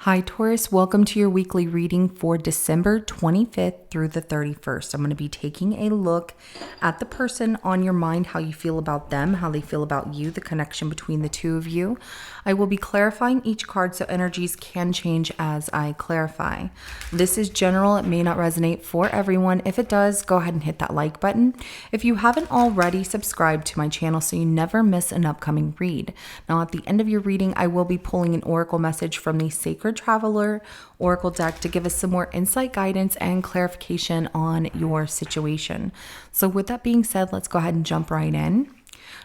Hi, Taurus. Welcome to your weekly reading for December 25th through the 31st. I'm going to be taking a look at the person on your mind, how you feel about them, how they feel about you, the connection between the two of you. I will be clarifying each card so energies can change as I clarify. This is general. It may not resonate for everyone. If it does, go ahead and hit that like button. If you haven't already, subscribe to my channel so you never miss an upcoming read. Now, at the end of your reading, I will be pulling an oracle message from the Sacred Traveler Oracle deck to give us some more insight, guidance, and clarification on your situation. So with that being said, let's go ahead and jump right in.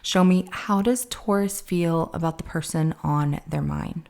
Show me, how does Taurus feel about the person on their mind?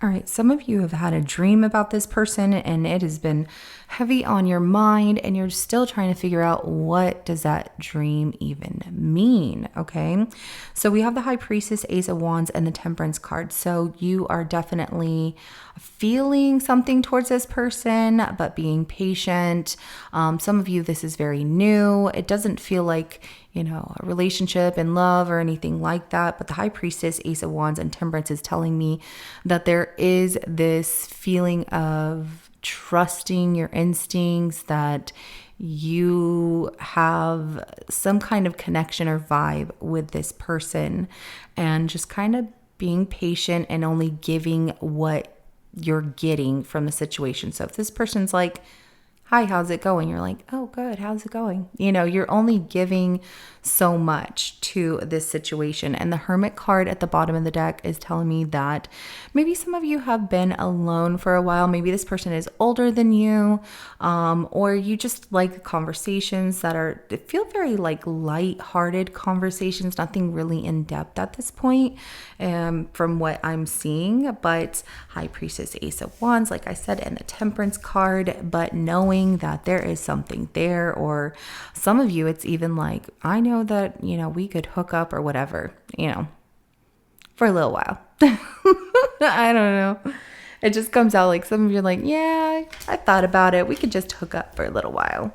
All right, some of you have had a dream about this person and it has been heavy on your mind and you're still trying to figure out, what does that dream even mean? Okay, so we have the High Priestess, Ace of Wands, and the Temperance card. So you are definitely feeling something towards this person, but being patient. Some of you, this is very new. It doesn't feel like, a relationship and love or anything like that. But the High Priestess, Ace of Wands, and Temperance is telling me that there is this feeling of trusting your instincts, that you have some kind of connection or vibe with this person, and just kind of being patient and only giving what you're getting from the situation. So if this person's like, "Hi, how's it going?" You're like, "Oh, good. How's it going?" You're only giving so much to this situation. And the Hermit card at the bottom of the deck is telling me that maybe some of you have been alone for a while. Maybe this person is older than you, or you just like conversations that feel very like light-hearted conversations, nothing really in depth at this point, from what I'm seeing. But High Priestess, Ace of Wands, like I said, and the Temperance card, but knowing that there is something there. Or some of you, it's even like, I know that, we could hook up or whatever, for a little while. I don't know. It just comes out like some of you are like, yeah, I thought about it. We could just hook up for a little while.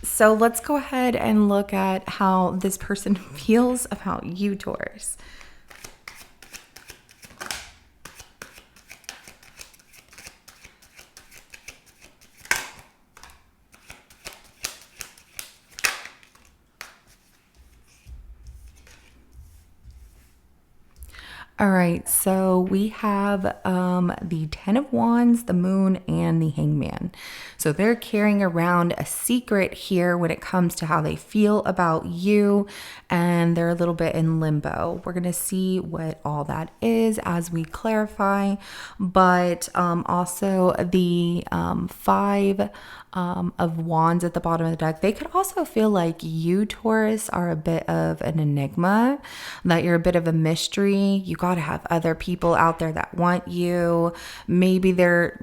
So let's go ahead and look at how this person feels about you, Taurus. All right, so we have the Ten of Wands, the Moon, and the Hangman. So they're carrying around a secret here when it comes to how they feel about you, and they're a little bit in limbo. We're going to see what all that is as we clarify, but also the Five of Wands at the bottom of the deck. They could also feel like you, Taurus, are a bit of an enigma, that you're a bit of a mystery. You got to have other people out there that want you. Maybe they're,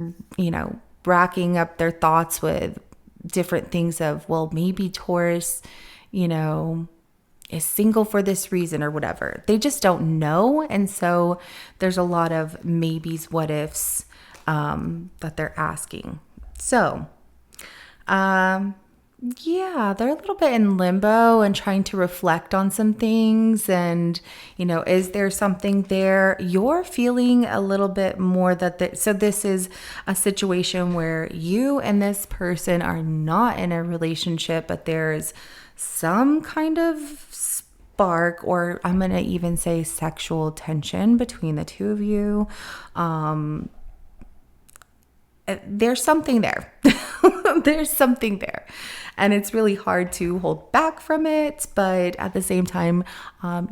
racking up their thoughts with different things of, well, maybe Taurus, is single for this reason or whatever. They just don't know. And so there's a lot of maybes, what ifs that they're asking. So yeah, they're a little bit in limbo and trying to reflect on some things. And, is there something there? You're feeling a little bit more so this is a situation where you and this person are not in a relationship, but there's some kind of spark, or I'm going to even say sexual tension between the two of you. There's something there. There's something there. And it's really hard to hold back from it. But at the same time,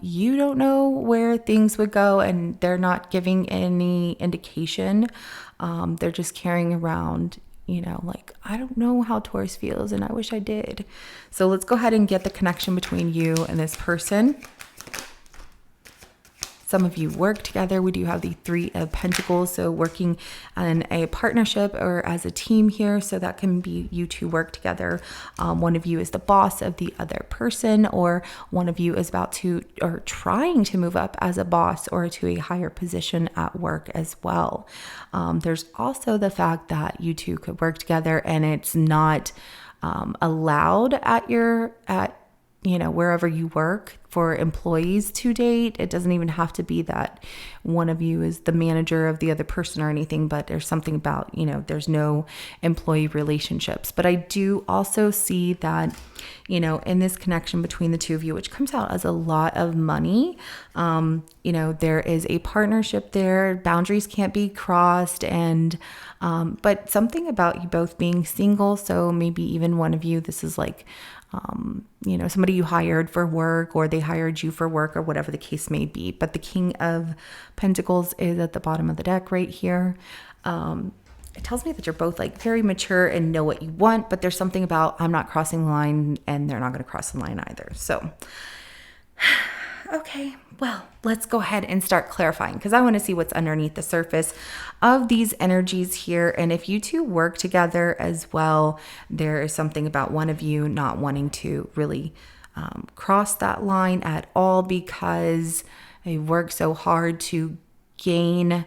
you don't know where things would go, and they're not giving any indication. They're just carrying around, like, I don't know how Taurus feels and I wish I did. So let's go ahead and get the connection between you and this person. Some of you work together. We do have the Three of Pentacles, so working in a partnership or as a team here. So that can be you two work together. One of you is the boss of the other person, or one of you is about to or trying to move up as a boss or to a higher position at work as well. There's also the fact that you two could work together and it's not allowed at wherever you work for employees to date. It doesn't even have to be that one of you is the manager of the other person or anything, but there's something about, there's no employee relationships. But I do also see that, in this connection between the two of you, which comes out as a lot of money, there is a partnership there. Boundaries can't be crossed. And, but something about you both being single. So maybe even one of you, this is like, somebody you hired for work or they hired you for work or whatever the case may be. But the King of Pentacles is at the bottom of the deck right here. It tells me that you're both like very mature and know what you want, but there's something about I'm not crossing the line and they're not going to cross the line either. So, okay, well, let's go ahead and start clarifying because I want to see what's underneath the surface of these energies here. And if you two work together as well, there is something about one of you not wanting to really cross that line at all because they work so hard to gain.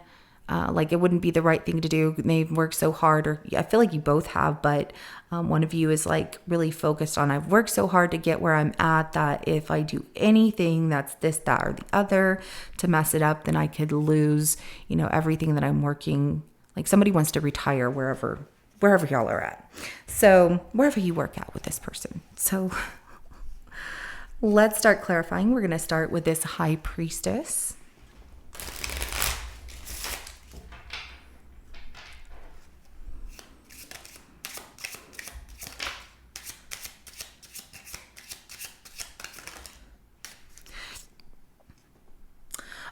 Like it wouldn't be the right thing to do. They've worked so hard, or I feel like you both have, but one of you is like really focused on, I've worked so hard to get where I'm at that if I do anything that's this, that, or the other to mess it up, then I could lose, everything that I'm working. Like somebody wants to retire wherever y'all are at. So wherever you work out with this person. So let's start clarifying. We're going to start with this High Priestess.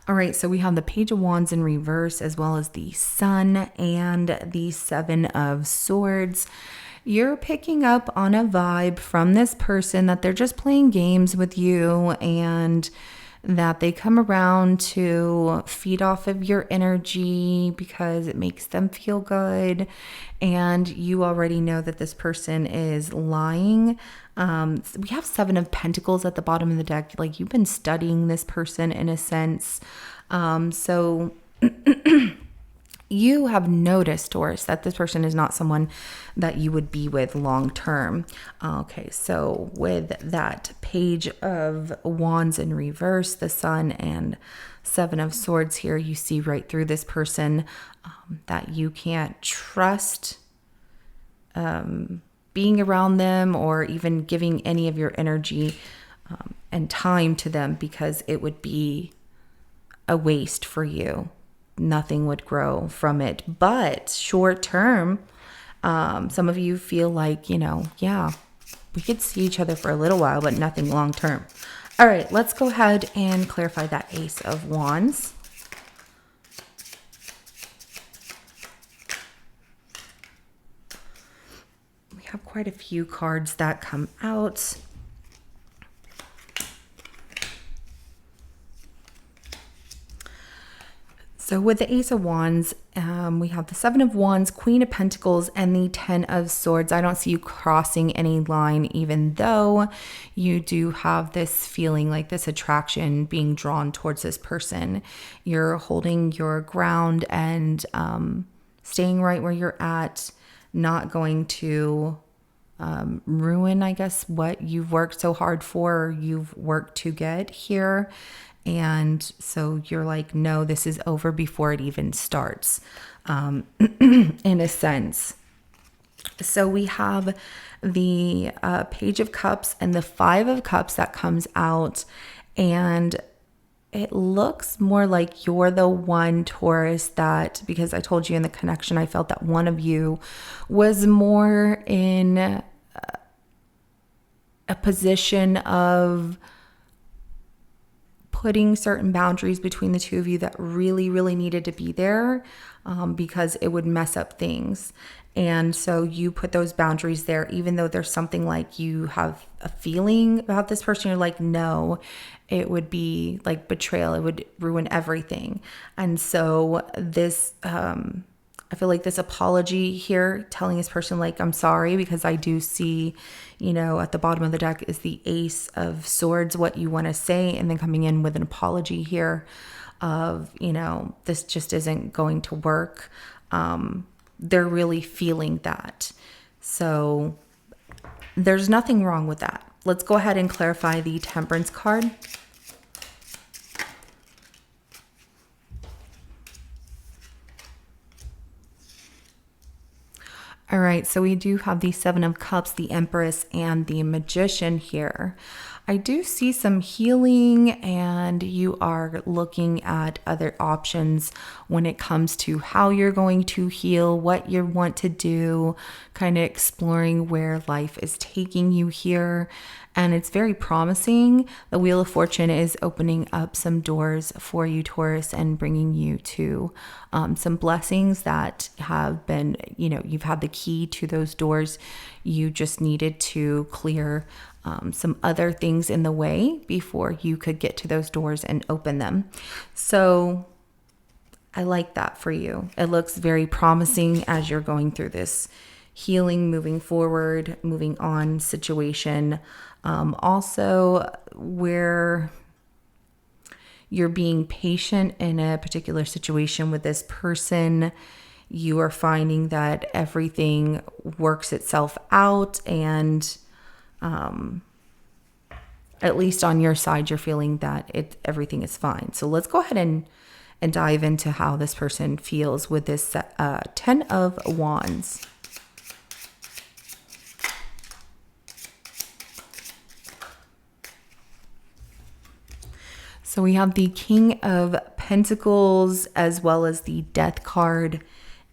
All right, so we have the Page of Wands in reverse as well as the Sun and the Seven of Swords. You're picking up on a vibe from this person that they're just playing games with you and that they come around to feed off of your energy because it makes them feel good. And you already know that this person is lying. We have Seven of Pentacles at the bottom of the deck. Like you've been studying this person in a sense. So you have noticed, Taurus, that this person is not someone that you would be with long term. Okay, so with that Page of Wands in reverse, the Sun and Seven of Swords here, you see right through this person that you can't trust being around them or even giving any of your energy and time to them because it would be a waste for you. Nothing would grow from it. But short term, some of you feel like, yeah, we could see each other for a little while, but nothing long term. All right, let's go ahead and clarify that Ace of Wands. We have quite a few cards that come out. So with the Ace of Wands, we have the Seven of Wands, Queen of Pentacles, and the Ten of Swords. I don't see you crossing any line, even though you do have this feeling like this attraction being drawn towards this person. You're holding your ground and staying right where you're at, not going to ruin, I guess, what you've worked so hard for, or you've worked to get here. And so you're like, no, this is over before it even starts, in a sense. So we have the Page of Cups and the Five of Cups that comes out. And it looks more like you're the one, Taurus, that, because I told you in the connection, I felt that one of you was more in a position of putting certain boundaries between the two of you that really, really needed to be there because it would mess up things. And so you put those boundaries there, even though there's something like you have a feeling about this person, you're like, no, it would be like betrayal. It would ruin everything. And so this, I feel like this apology here, telling this person like, I'm sorry, because I do see, at the bottom of the deck is the Ace of Swords, what you want to say, and then coming in with an apology here of, this just isn't going to work. They're really feeling that. So there's nothing wrong with that. Let's go ahead and clarify the Temperance card. All right, so we do have the Seven of Cups, the Empress, and the Magician here. I do see some healing, and you are looking at other options when it comes to how you're going to heal, what you want to do, kind of exploring where life is taking you here. And it's very promising. The Wheel of Fortune is opening up some doors for you, Taurus, and bringing you to some blessings that have been, you've had the key to those doors. You just needed to clear some other things in the way before you could get to those doors and open them. So I like that for you. It looks very promising as you're going through this healing, moving forward, moving on situation. Also, where you're being patient in a particular situation with this person, you are finding that everything works itself out, and at least on your side, you're feeling that everything is fine. So let's go ahead and dive into how this person feels with this Ten of Wands. So we have the King of Pentacles, as well as the Death card,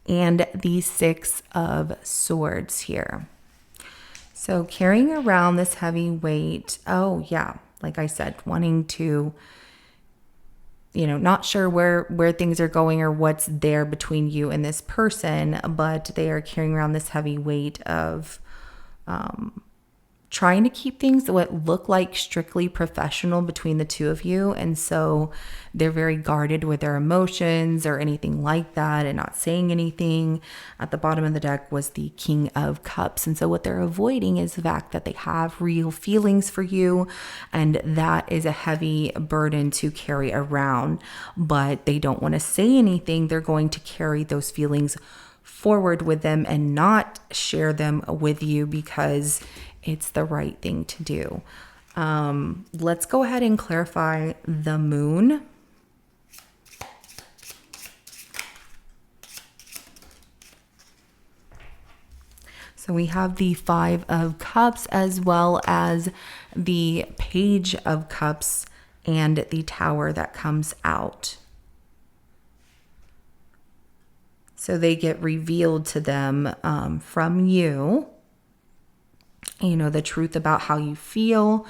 and the Six of Swords here. So carrying around this heavy weight. Oh yeah, like I said, wanting to, not sure where things are going or what's there between you and this person, but they are carrying around this heavy weight of trying to keep things what look like strictly professional between the two of you. And so they're very guarded with their emotions or anything like that, and not saying anything. At the bottom of the deck was the King of Cups. And so what they're avoiding is the fact that they have real feelings for you. And that is a heavy burden to carry around, but they don't want to say anything. They're going to carry those feelings forward with them and not share them with you because it's the right thing to do. Let's go ahead and clarify the Moon. So we have the Five of Cups, as well as the Page of Cups and the Tower that comes out. So they get revealed to them from you. The truth about how you feel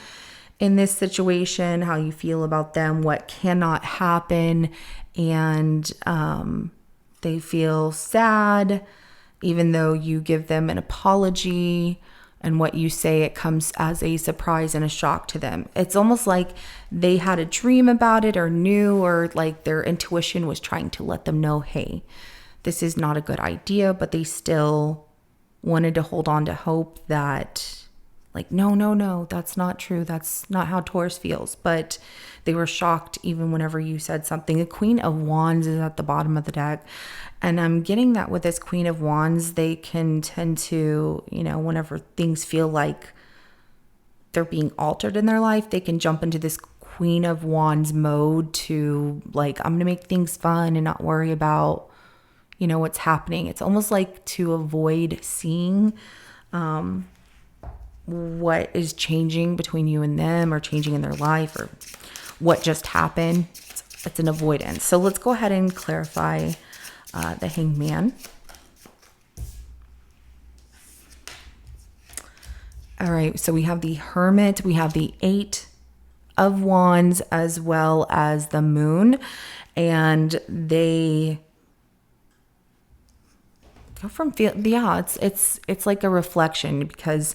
in this situation, how you feel about them, what cannot happen. And they feel sad, even though you give them an apology, and what you say, it comes as a surprise and a shock to them. It's almost like they had a dream about it or knew, or like their intuition was trying to let them know, hey, this is not a good idea, but they still wanted to hold on to hope that, like, no, that's not true. That's not how Taurus feels. But they were shocked even whenever you said something. The Queen of Wands is at the bottom of the deck. And I'm getting that with this Queen of Wands, they can tend to, whenever things feel like they're being altered in their life, they can jump into this Queen of Wands mode to, like, I'm going to make things fun and not worry about, what's happening. It's almost like to avoid seeing what is changing between you and them, or changing in their life, or what just happened. It's an avoidance. So let's go ahead and clarify the Hangman. All right, so we have the Hermit, we have the Eight of Wands, as well as the Moon, and they From yeah, it's like a reflection because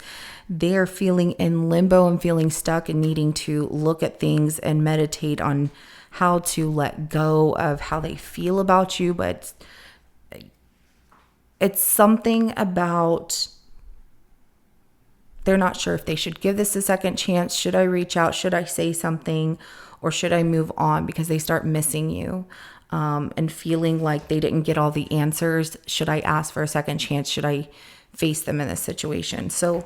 they're feeling in limbo and feeling stuck and needing to look at things and meditate on how to let go of how they feel about you. But it's something about they're not sure if they should give this a second chance. Should I reach out? Should I say something? Or should I move on because they start missing you and feeling like they didn't get all the answers? Should I ask for a second chance? Should I face them in this situation? So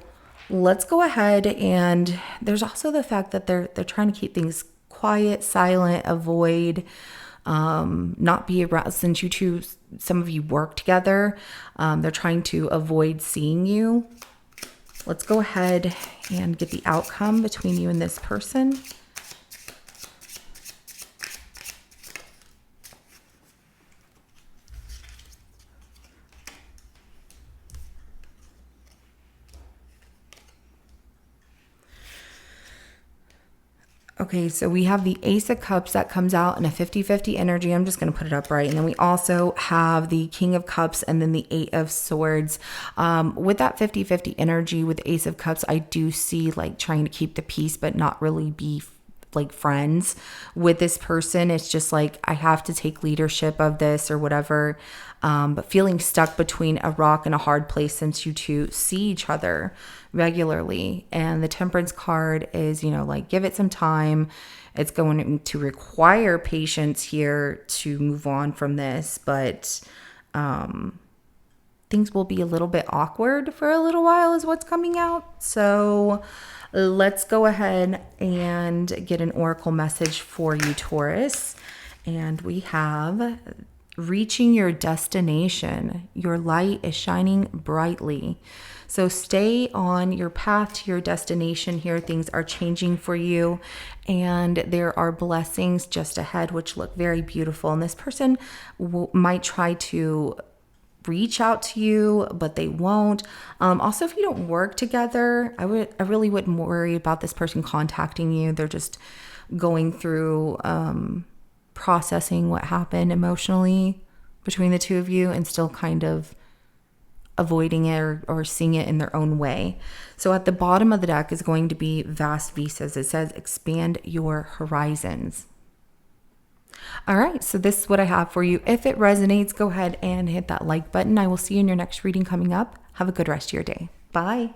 let's go ahead. And there's also the fact that they're trying to keep things quiet, silent, avoid, not be around. Since you two, some of you work together, they're trying to avoid seeing you. Let's go ahead and get the outcome between you and this person. Okay, so we have the Ace of Cups that comes out in a 50-50 energy. I'm just going to put it up right. And then we also have the King of Cups and then the Eight of Swords. With that 50-50 energy with the Ace of Cups, I do see like trying to keep the peace but not really be like friends with this person. It's just like I have to take leadership of this or whatever. But feeling stuck between a rock and a hard place since you two see each other regularly. And the Temperance card is, like give it some time. It's going to require patience here to move on from this, but things will be a little bit awkward for a little while is what's coming out. So let's go ahead and get an oracle message for you, Taurus. And we have reaching your destination. Your light is shining brightly. So stay on your path to your destination here. Things are changing for you and there are blessings just ahead, which look very beautiful. And this person might try to reach out to you, but they won't. Also, if you don't work together, I really wouldn't worry about this person contacting you. They're just going through processing what happened emotionally between the two of you and still kind of avoiding it or seeing it in their own way. So at the bottom of the deck is going to be vast vistas. It says expand your horizons. All right, so this is what I have for you. If it resonates, go ahead and hit that like button. I will see you in your next reading coming up. Have a good rest of your day. Bye.